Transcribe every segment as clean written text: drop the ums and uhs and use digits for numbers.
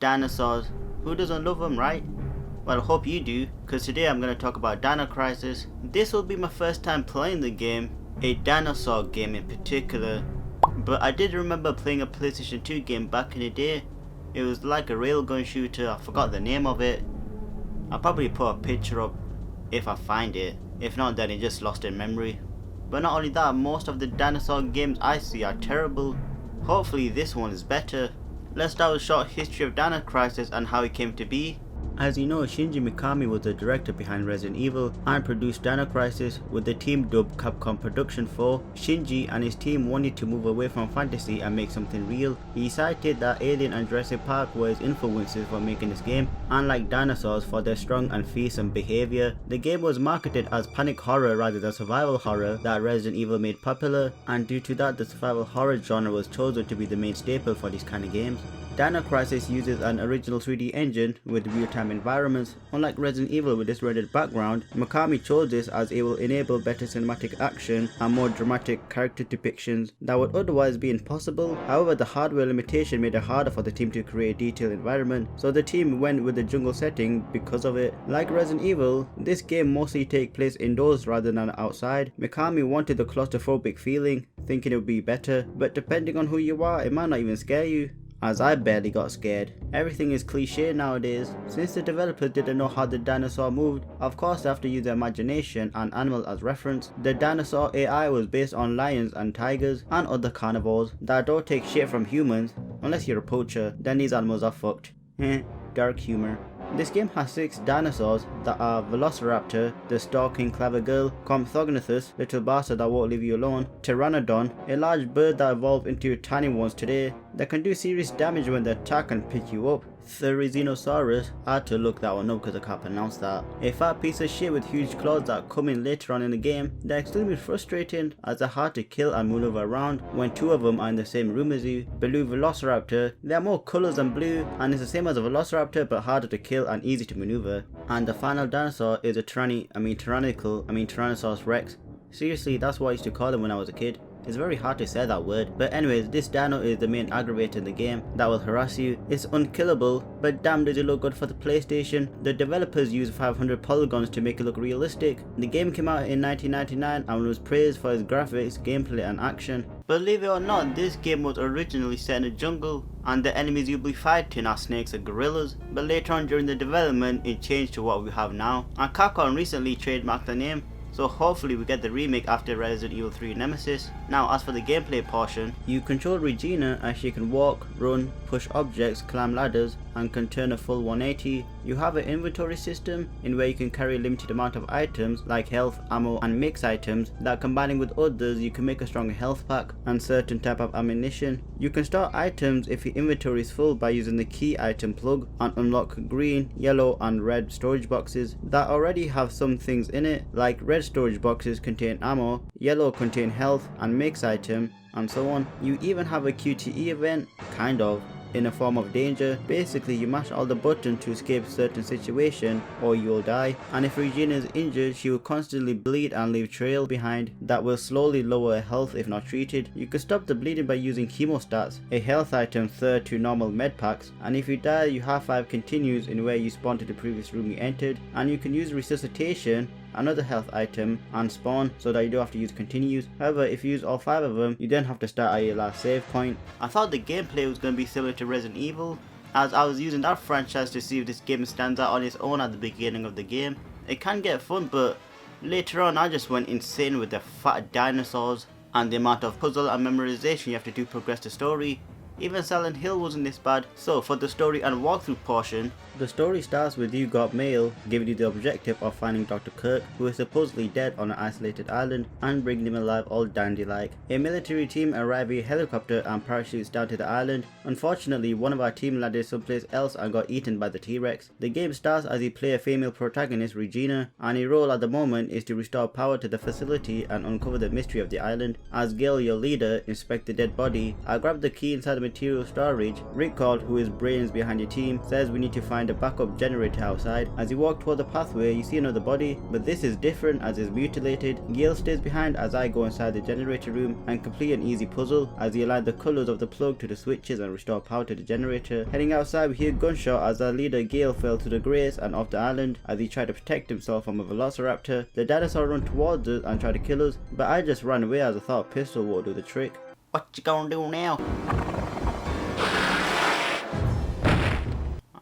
Dinosaurs. Who doesn't love them, right? Well, I hope you do, because today I'm going to talk about Dino Crisis. This will be my first time playing the game, a dinosaur game in particular. But I did remember playing a PlayStation 2 game back in the day. It was like a railgun shooter, I forgot the name of it. I'll probably put a picture up if I find it. If not, then it just lost in memory. But not only that, most of the dinosaur games I see are terrible. Hopefully this one is better. Let's start with a short history of Dino Crisis and how it came to be. As you know, Shinji Mikami was the director behind Resident Evil and produced Dino Crisis with the team dubbed Capcom Production 4. Shinji and his team wanted to move away from fantasy and make something real. He cited that Alien and Jurassic Park were his influences for making this game, unlike dinosaurs for their strong and fearsome behaviour. The game was marketed as panic horror rather than survival horror that Resident Evil made popular, and due to that the survival horror genre was chosen to be the main staple for these kind of games. Dino Crisis uses an original 3D engine with real-time environments. Unlike Resident Evil with its rendered background, Mikami chose this as it will enable better cinematic action and more dramatic character depictions that would otherwise be impossible. However, the hardware limitation made it harder for the team to create a detailed environment, so the team went with the jungle setting because of it. Like Resident Evil, this game mostly takes place indoors rather than outside. Mikami wanted the claustrophobic feeling, thinking it would be better, but depending on who you are, it might not even scare you, as I barely got scared. Everything is cliche nowadays. Since the developers didn't know how the dinosaur moved, of course they have to use their imagination and animals as reference. The dinosaur AI was based on lions and tigers and other carnivores that don't take shit from humans, unless you're a poacher, then these animals are fucked. Dark humor. This game has 6 dinosaurs that are Velociraptor, the stalking clever girl, Compsognathus, little bastard that won't leave you alone, Pteranodon, a large bird that evolved into tiny ones today that can do serious damage when they attack and pick you up, Therizinosaurus, I had to look that one up because I can't pronounce that, a fat piece of shit with huge claws that come in later on in the game. They're extremely frustrating as they're hard to kill and maneuver around when 2 of them are in the same room as you. Blue Velociraptor, they are more colours than blue and it's the same as a Velociraptor but harder to kill and easy to maneuver. And the final dinosaur is a Tyrannosaurus Rex. Seriously, that's what I used to call them when I was a kid. It's very hard to say that word. But anyways, this dino is the main aggravator in the game that will harass you. It's unkillable, but damn does it look good for the PlayStation. The developers used 500 polygons to make it look realistic. The game came out in 1999 and was praised for its graphics, gameplay and action. Believe it or not, this game was originally set in a jungle, and the enemies you'll be fighting are snakes and gorillas, but later on during the development it changed to what we have now, and Capcom recently trademarked the name. So hopefully we get the remake after Resident Evil 3 Nemesis. Now as for the gameplay portion, you control Regina as she can walk, run, push objects, climb ladders and can turn a full 180. You have an inventory system in where you can carry a limited amount of items like health, ammo and mix items that combining with others you can make a stronger health pack and certain type of ammunition. You can start items if your inventory is full by using the key item plug and unlock green, yellow and red storage boxes that already have some things in it, like red storage boxes contain ammo, yellow contain health and mix item and so on. You even have a QTE event, kind of, in a form of danger. Basically you mash all the buttons to escape certain situation or you'll die, and if Regina is injured she will constantly bleed and leave trail behind that will slowly lower her health if not treated. You can stop the bleeding by using chemostats, a health item third to normal med packs, and if you die your half life continues in where you spawned to the previous room you entered, and you can use resuscitation, another health item and spawn so that you don't have to use continues. However, if you use all 5 of them you then have to start at your last save point. I thought the gameplay was going to be similar to Resident Evil, as I was using that franchise to see if this game stands out on its own at the beginning of the game. It can get fun, but later on I just went insane with the fat dinosaurs and the amount of puzzle and memorization you have to do to progress the story. Even Silent Hill wasn't this bad. So for the story and walkthrough portion, the story starts with you got mail giving you the objective of finding Dr. Kirk, who is supposedly dead on an isolated island, and bringing him alive all dandy like. A military team arrive via helicopter and parachutes down to the island. Unfortunately, one of our team landed someplace else and got eaten by the T-Rex. The game starts as you play a female protagonist, Regina, and your role at the moment is to restore power to the facility and uncover the mystery of the island. As Gil, your leader, inspect the dead body, I grab the key inside the material storage, Rick called, who is brains behind your team, says we need to find a backup generator outside. As you walk toward the pathway, you see another body, but this is different as it's mutilated. Gale stays behind as I go inside the generator room and complete an easy puzzle as he align the colours of the plug to the switches and restore power to the generator. Heading outside, we hear a gunshot as our leader Gale fell to the grace and off the island as he tried to protect himself from a Velociraptor. The dinosaur run towards us and tried to kill us, but I just ran away as I thought a pistol would do the trick. What you gonna do now?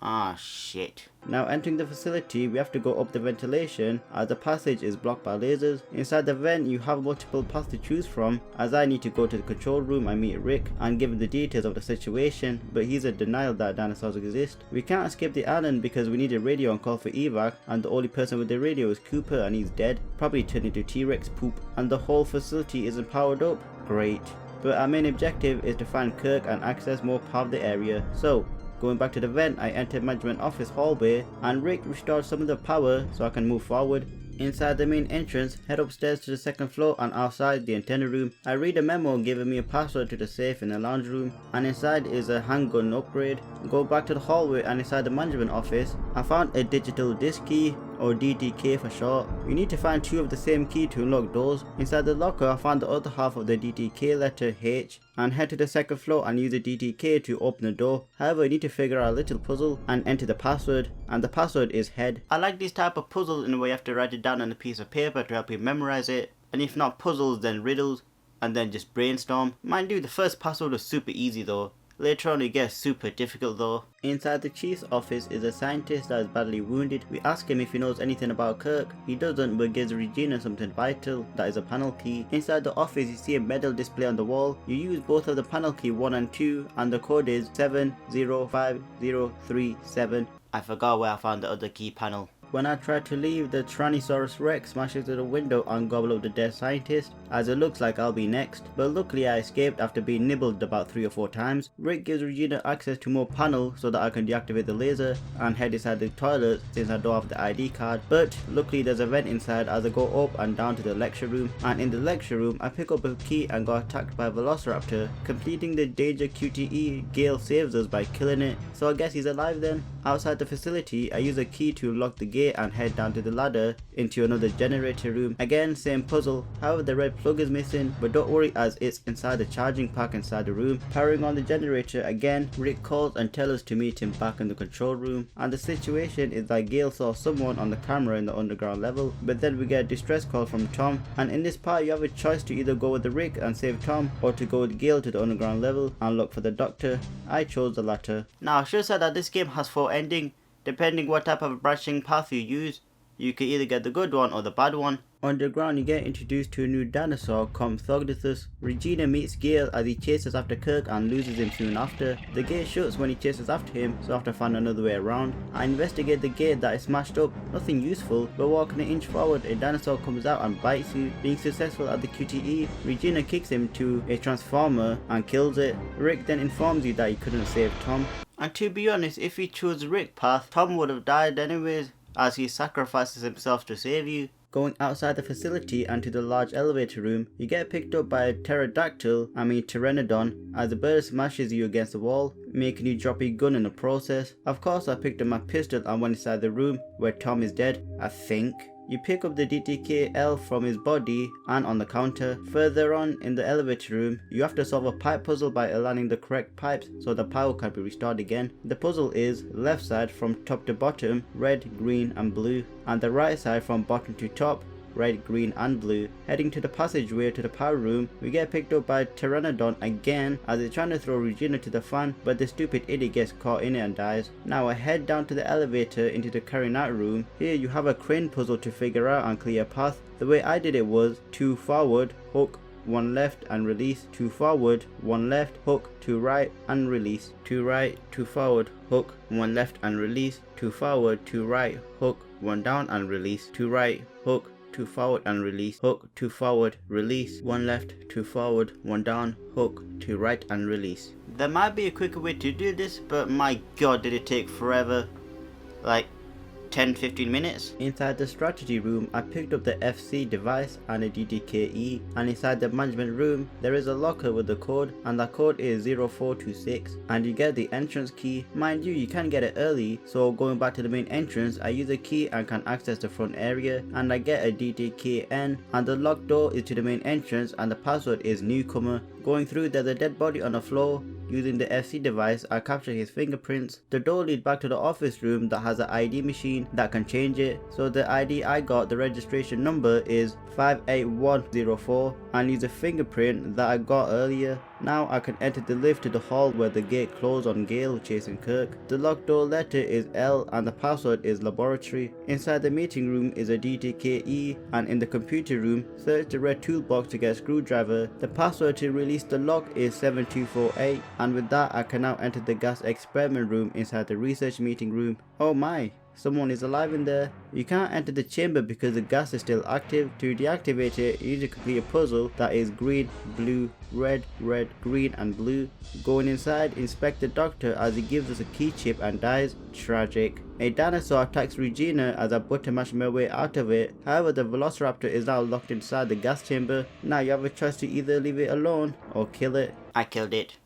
Ah, shit. Now entering the facility, we have to go up the ventilation as the passage is blocked by lasers. Inside the vent, you have multiple paths to choose from, as I need to go to the control room and meet Rick and give him the details of the situation, but he's in denial that dinosaurs exist. We can't escape the island because we need a radio on call for evac, and the only person with the radio is Cooper and he's dead, probably turned into T-Rex poop, and the whole facility isn't powered up. Great. But our main objective is to find Kirk and access more part of the area. So, going back to the vent, I entered management office hallway and Rick restored some of the power so I can move forward. Inside the main entrance, head upstairs to the second floor and outside the antenna room. I read a memo giving me a password to the safe in the lounge room, and inside is a handgun upgrade. Go back to the hallway and inside the management office, I found a digital disc key, or DTK for short. You need to find 2 of the same key to unlock doors. Inside the locker, I found the other half of the DTK letter H and head to the second floor and use the DTK to open the door. However, you need to figure out a little puzzle and enter the password, and the password is head. I like these type of puzzles in where you have to write it down on a piece of paper to help you memorize it, and if not puzzles then riddles, and then just brainstorm. Mind you, the first password was super easy though. Later on it gets super difficult though. Inside the chief's office is a scientist that is badly wounded. We ask him if he knows anything about Kirk. He doesn't, but gives Regina something vital, that is a panel key. Inside the office you see a medal display on the wall. You use both of the panel key 1 and 2 and the code is 705037. I forgot where I found the other key panel. When I try to leave, the Tyrannosaurus Rex smashes through the window and gobbles up the dead scientist, as it looks like I'll be next, but luckily I escaped after being nibbled about 3 or 4 times. Rick gives Regina access to more panels so that I can deactivate the laser and head inside the toilet since I don't have the ID card, but luckily there's a vent inside as I go up and down to the lecture room, and in the lecture room I pick up a key and got attacked by a Velociraptor. Completing the danger QTE, Gale saves us by killing it, so I guess he's alive then. Outside the facility, I use a key to lock the gate and head down to the ladder into another generator room. Again, same puzzle, however the red plug is missing, but don't worry as it's inside the charging pack inside the room. Powering on the generator again, Rick calls and tells us to meet him back in the control room, and the situation is that Gale saw someone on the camera in the underground level, but then we get a distress call from Tom, and in this part you have a choice to either go with the Rick and save Tom, or to go with Gale to the underground level and look for the doctor. I chose the latter. Now I should say that this game has 4 endings. Depending what type of branching path you use, you can either get the good one or the bad one. Underground you get introduced to a new dinosaur, Compsognathus. Regina meets Gale as he chases after Kirk and loses him soon after. The gate shuts when he chases after him, so I have to find another way around. I investigate the gate that is smashed up, nothing useful, but walking an inch forward a dinosaur comes out and bites you. Being successful at the QTE, Regina kicks him to a transformer and kills it. Rick then informs you that he couldn't save Tom. And to be honest, if he chose Rick path, Tom would have died anyways, as he sacrifices himself to save you. Going outside the facility and to the large elevator room, you get picked up by a pteranodon, as the bird smashes you against the wall, making you drop your gun in the process. Of course I picked up my pistol and went inside the room, where Tom is dead, I think. You pick up the DTK-L from his body and on the counter. Further on in the elevator room, you have to solve a pipe puzzle by aligning the correct pipes so the power can be restored again. The puzzle is left side from top to bottom, red, green and blue, and the right side from bottom to top, red, green and blue. Heading to the passageway to the power room, we get picked up by Pteranodon again as it's trying to throw Regina to the fan, but the stupid idiot gets caught in it and dies. Now I head down to the elevator into the carrying out room. Here you have a crane puzzle to figure out and clear a path. The way I did it was 2 forward, hook, 1 left and release, 2 forward, 1 left, hook, 2 right and release, 2 right, 2 forward, hook, 1 left and release, 2 forward, 2 right, hook, 1 down and release, 2 right, hook, 2 forward and release, hook, 2 forward, release, 1 left, 2 forward, 1 down, hook, 2 right and release. There might be a quicker way to do this, but my god did it take forever. Like, 10-15 minutes. Inside the strategy room, I picked up the FC device and a DTKE, and inside the management room there is a locker with the code, and that code is 0426, and you get the entrance key. Mind you can get it early, so going back to the main entrance, I use a key and can access the front area, and I get a DTKN, and the locked door is to the main entrance, and the password is newcomer. Going through, there's a dead body on the floor. Using the FC device, I capture his fingerprints. The door leads back to the office room that has an ID machine that can change it. So the ID I got, the registration number is 58104, and use a fingerprint that I got earlier. Now I can enter the lift to the hall where the gate closed on Gale chasing Kirk. The locked door letter is L and the password is laboratory. Inside the meeting room is a DTKE, and in the computer room, search the red toolbox to get a screwdriver. The password to release the lock is 7248, and with that I can now enter the gas experiment room inside the research meeting room. Oh my! Someone is alive in there. You can't enter the chamber because the gas is still active. To deactivate it, you need to complete a puzzle that is green, blue, red, red, green and blue. Going inside, inspect the doctor as he gives us a key chip and dies. Tragic. A dinosaur attacks Regina as I button mash my way out of it. However, the Velociraptor is now locked inside the gas chamber. Now you have a choice to either leave it alone or kill it. I killed it.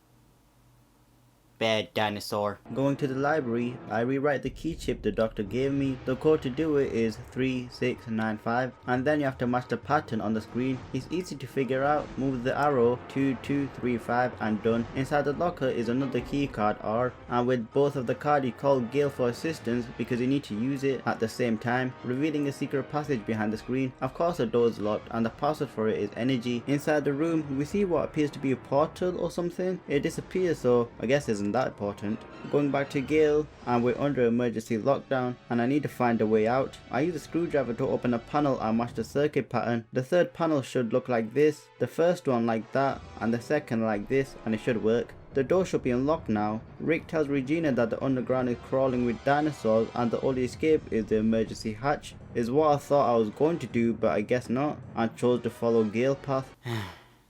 Bad dinosaur. Going to the library, I rewrite the key chip the doctor gave me. The code to do it is 3695, and then you have to match the pattern on the screen. It's easy to figure out. Move the arrow 2235 and done. Inside the locker is another key card R, and with both of the cards you call Gale for assistance because you need to use it at the same time, revealing a secret passage behind the screen. Of course the door is locked and the password for it is energy. Inside the room we see what appears to be a portal or something. It disappears, so I guess isn't that important. Going back to Gale, and we're under emergency lockdown and I need to find a way out. I use a screwdriver to open a panel and match the circuit pattern. The third panel should look like this, the first one like that, and the second like this, and it should work. The door should be unlocked now. Rick tells Regina that the underground is crawling with dinosaurs and the only escape is the emergency hatch. Is what I thought I was going to do, but I guess not, and chose to follow Gale path.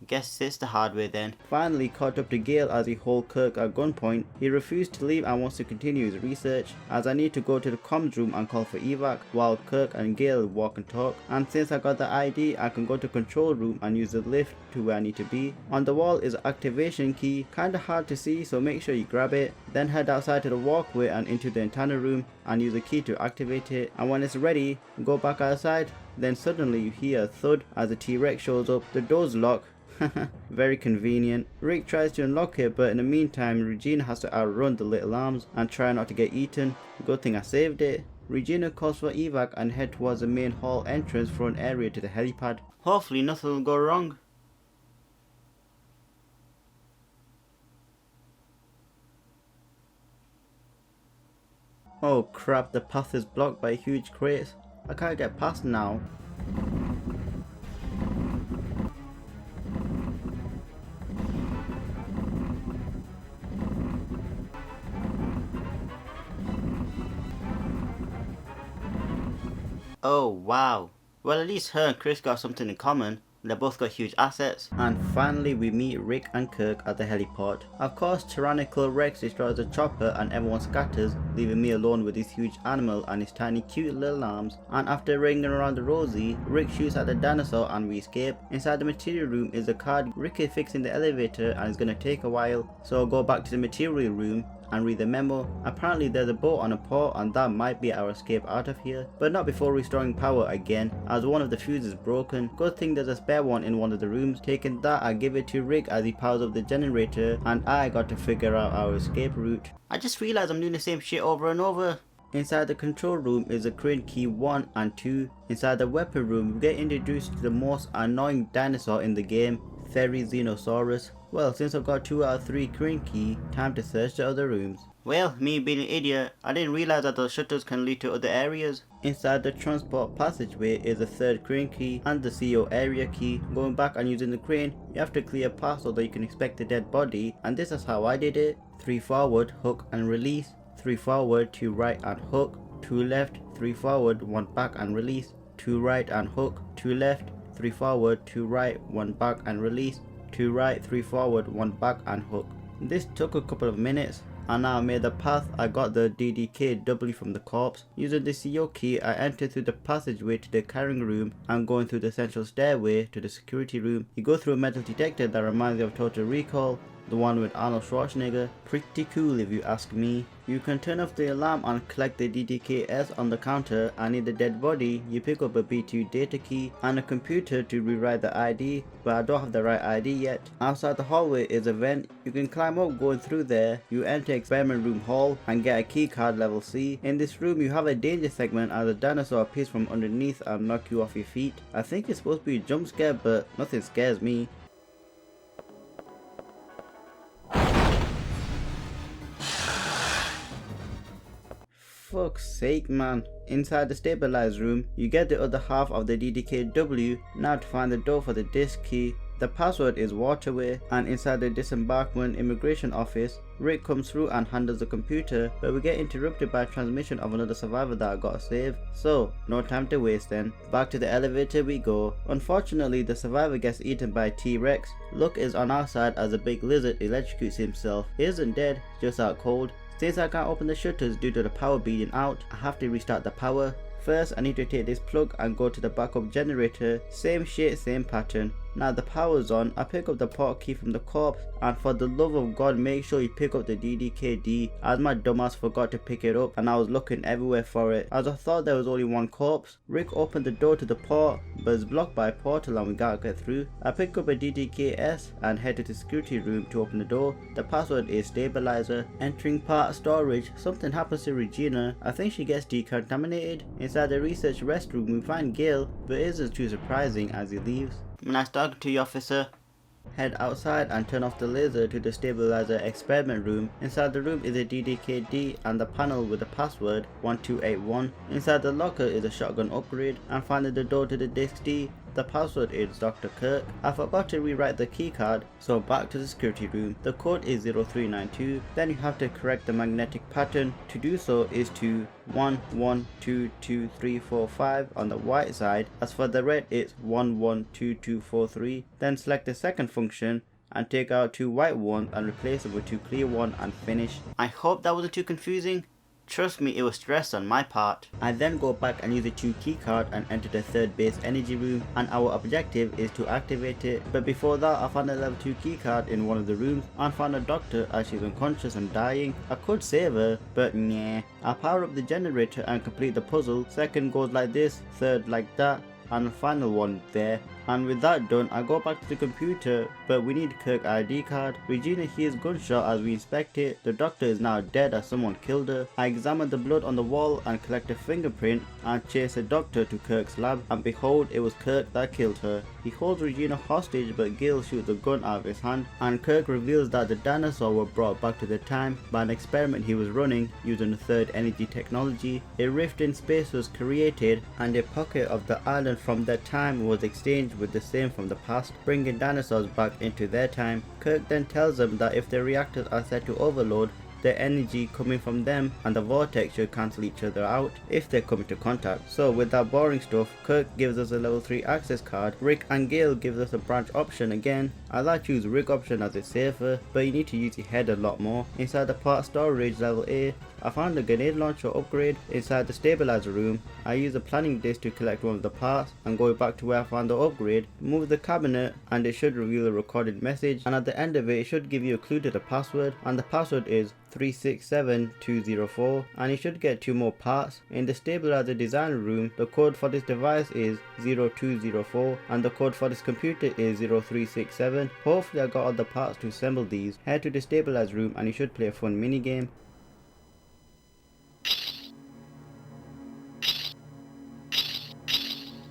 Guess it's the hard way then. Finally caught up to Gale as he holds Kirk at gunpoint. He refused to leave and wants to continue his research, as I need to go to the comms room and call for evac while Kirk and Gale walk and talk. And since I got the ID, I can go to control room and use the lift to where I need to be. On the wall is an activation key, kinda hard to see, so make sure you grab it. Then head outside to the walkway and into the antenna room and use the key to activate it. And when it's ready, go back outside. Then suddenly you hear a thud as the T-Rex shows up. The door's locked. Very convenient. Rick tries to unlock it, but in the meantime Regina has to outrun the little arms and try not to get eaten. Good thing I saved it. Regina calls for evac and head towards the main hall entrance for an area to the helipad. Hopefully nothing will go wrong. Oh crap, the path is blocked by huge crates. I can't get past now. Oh wow. Well, at least her and Chris got something in common. They both got huge assets. And finally we meet Rick and Kirk at the heliport. Of course Tyrannical Rex destroys the chopper and everyone scatters, leaving me alone with this huge animal and his tiny cute little arms. And after ringing around the Rosie, Rick shoots at the dinosaur and we escape. Inside the material room is a card. Rick is fixing the elevator and it's gonna take a while, so I'll go back to the material room and read the memo. Apparently there's a boat on a port and that might be our escape out of here, but not before restoring power again, as one of the fuses is broken. Good thing there's a spare one in one of the rooms. Taking that, I give it to Rick as he powers up the generator, and I got to figure out our escape route. I just realized I'm doing the same shit over and over. Inside the control room is a crane key 1 and 2. Inside the weapon room we get introduced to the most annoying dinosaur in the game, Dinosaurus. Well, since I've got 2 out of 3 crane key, time to search the other rooms. Well, me being an idiot, I didn't realize that the shutters can lead to other areas. Inside the transport passageway is a 3rd crane key and the CO area key. Going back and using the crane, you have to clear a path so that you can inspect the dead body, and this is how I did it. 3 forward, hook and release. 3 forward, 2 right and hook. 2 left, 3 forward, 1 back and release. 2 right and hook. 2 left, 3 forward, 2 right, 1 back and release. 2 right, 3 forward, 1 back and hook. This took a couple of minutes. and now I made the path. I got the DDKW from the corpse. Using the CO key, I entered through the passageway to the carrying room and going through the central stairway to the security room. You go through a metal detector that reminds you of Total Recall, the one with Arnold Schwarzenegger. Pretty cool if you ask me. You can turn off the alarm and collect the DDKS on the counter, and in the dead body you pick up a B2 data key and a computer to rewrite the ID, but I don't have the right ID yet. Outside the hallway is a vent. You can climb up going through there. You enter experiment room hall and get a key card level C. In this room you have a danger segment as a dinosaur appears from underneath and knock you off your feet. I think it's supposed to be a jump scare, but nothing scares me. Fuck's sake, man. Inside the stabilized room, you get the other half of the DDKW. Now to find the door for the disk key. The password is waterway, and inside the disembarkment immigration office, Rick comes through and handles the computer, but we get interrupted by transmission of another survivor that I gotta save. So, no time to waste then. Back to the elevator we go. Unfortunately, the survivor gets eaten by a T-Rex. Luck is on our side as a big lizard electrocutes himself. He isn't dead, just out cold. Since I can't open the shutters due to the power being out, I have to restart the power. First, I need to take this plug and go to the backup generator. Same shit, same pattern. Now the power's on, I pick up the port key from the corpse, and for the love of God make sure you pick up the DDKD, as my dumbass forgot to pick it up and I was looking everywhere for it, as I thought there was only one corpse. Rick opened the door to the port, but it's blocked by a portal and we can't get through. I pick up a DDKS and head to the security room to open the door. The password is stabilizer. Entering part storage, something happens to Regina. I think she gets decontaminated. Inside the research restroom we find Gil, but it isn't too surprising as he leaves. Nice talking to you, officer. Head outside and turn off the laser to the stabilizer experiment room. Inside the room is a DDKD and the panel with the password 1281. Inside the locker is a shotgun upgrade, and finding the door to the disk D. The password is Dr. Kirk. I forgot to rewrite the keycard, so back to the security room. The code is 0392. Then you have to correct the magnetic pattern. To do so is to 1 1 2 2 3 4 5 on the white side. As for the red, it's 1 1 2 2 4 3. Then select the second function and take out 2 white ones and replace them with 2 clear ones and finish. I hope that wasn't too confusing. Trust me, it was stress on my part. I then go back and use the 2 keycard and enter the third base energy room, and our objective is to activate it. But before that, I found a level 2 keycard in one of the rooms and found a doctor as she's unconscious and dying. I could save her, but nah. I power up the generator and complete the puzzle. Second goes like this, third like that, and the final one there. And with that done, I go back to the computer, but we need Kirk ID card. Regina hears gunshot as we inspect it. The doctor is now dead as someone killed her. I examine the blood on the wall and collect a fingerprint and chase the doctor to Kirk's lab, and behold, it was Kirk that killed her. He holds Regina hostage, but Gil shoots a gun out of his hand, and Kirk reveals that the dinosaurs were brought back to the time by an experiment he was running using the third energy technology. A rift in space was created, and a pocket of the island from that time was exchanged with the same from the past, bringing dinosaurs back into their time. Kirk then tells them that if their reactors are set to overload, the energy coming from them and the vortex should cancel each other out if they come into contact. So with that boring stuff, Kirk gives us a level 3 access card. Rick and Gale gives us a branch option again, as I choose Rick option as it's safer, but you need to use your head a lot more. Inside the part storage level A, I found a grenade launcher upgrade. Inside the stabilizer room, I use a planning disc to collect one of the parts, and go back to where I found the upgrade, move the cabinet and it should reveal a recorded message, and at the end of it should give you a clue to the password, and the password is 367204, and you should get 2 more parts. In the stabilizer design room, the code for this device is 0204 and the code for this computer is 0367. Hopefully I got all the parts to assemble these. Head to the stabilizer room and you should play a fun mini game.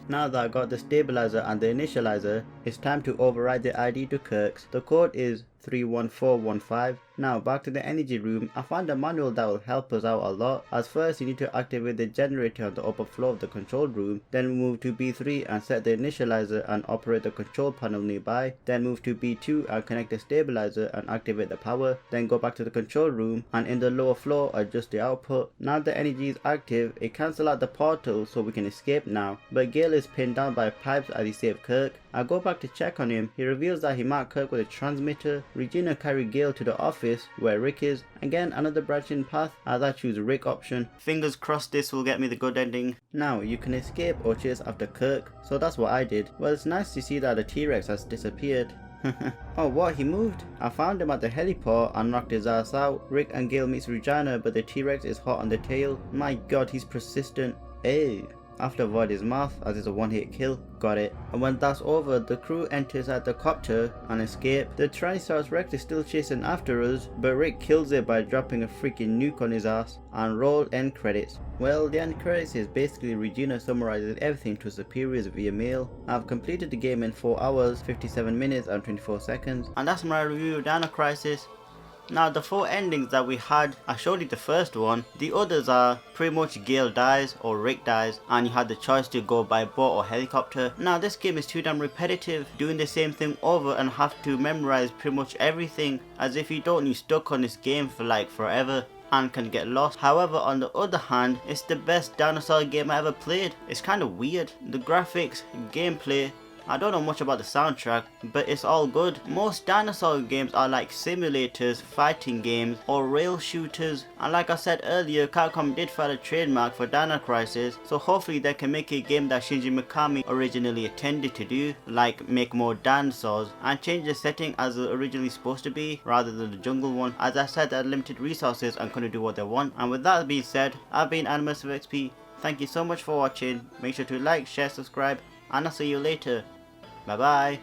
Now that I got the stabilizer and the initializer, it's time to override the ID to Kirk's. The code is 31415. Now back to the energy room. I found a manual that will help us out a lot. As first you need to activate the generator on the upper floor of the control room, then move to B3 and set the initializer and operate the control panel nearby, then move to B2 and connect the stabilizer and activate the power, then go back to the control room and in the lower floor adjust the output. Now the energy is active, it cancels out the portal so we can escape now, but Gale is pinned down by pipes as he saved Kirk. I go back to check on him. He reveals that he marked Kirk with a transmitter. Regina carried Gale to the office where Rick is. Again, another branching path as I choose Rick option. Fingers crossed this will get me the good ending. Now, you can escape or chase after Kirk, so that's what I did. Well, it's nice to see that the T-Rex has disappeared. Oh, what? He moved? I found him at the heliport and knocked his ass out. Rick and Gale meets Regina, but the T-Rex is hot on the tail. My god, he's persistent. Ew. I have to avoid his mouth as it's a one-hit kill. Got it. And when that's over, the crew enters at the copter and escape. The Tyrannosaurus Rex is still chasing after us, but Rick kills it by dropping a freaking nuke on his ass. And roll end credits. Well, the end credits is basically Regina summarizes everything to superiors via mail. I've completed the game in 4 hours, 57 minutes and 24 seconds. And that's my review of Dino Crisis. Now, the 4 endings that we had, I showed you the first one. The others are pretty much Gale dies or Rick dies and you had the choice to go by boat or helicopter. Now, this game is too damn repetitive, doing the same thing over and have to memorize pretty much everything, as if you don't, you're stuck on this game for like forever and can get lost. However, on the other hand, it's the best dinosaur game I ever played. It's kind of weird. The graphics, gameplay, I don't know much about the soundtrack, but it's all good. Most dinosaur games are like simulators, fighting games, or rail shooters. And like I said earlier, Capcom did file a trademark for Dino Crisis, so hopefully they can make a game that Shinji Mikami originally intended to do, like make more dinosaurs, and change the setting as it originally supposed to be, rather than the jungle one. As I said, they had limited resources and couldn't do what they want. And with that being said, I've been AnimersiveXP. Thank you so much for watching. Make sure to like, share, subscribe, and I'll see you later. Bye bye.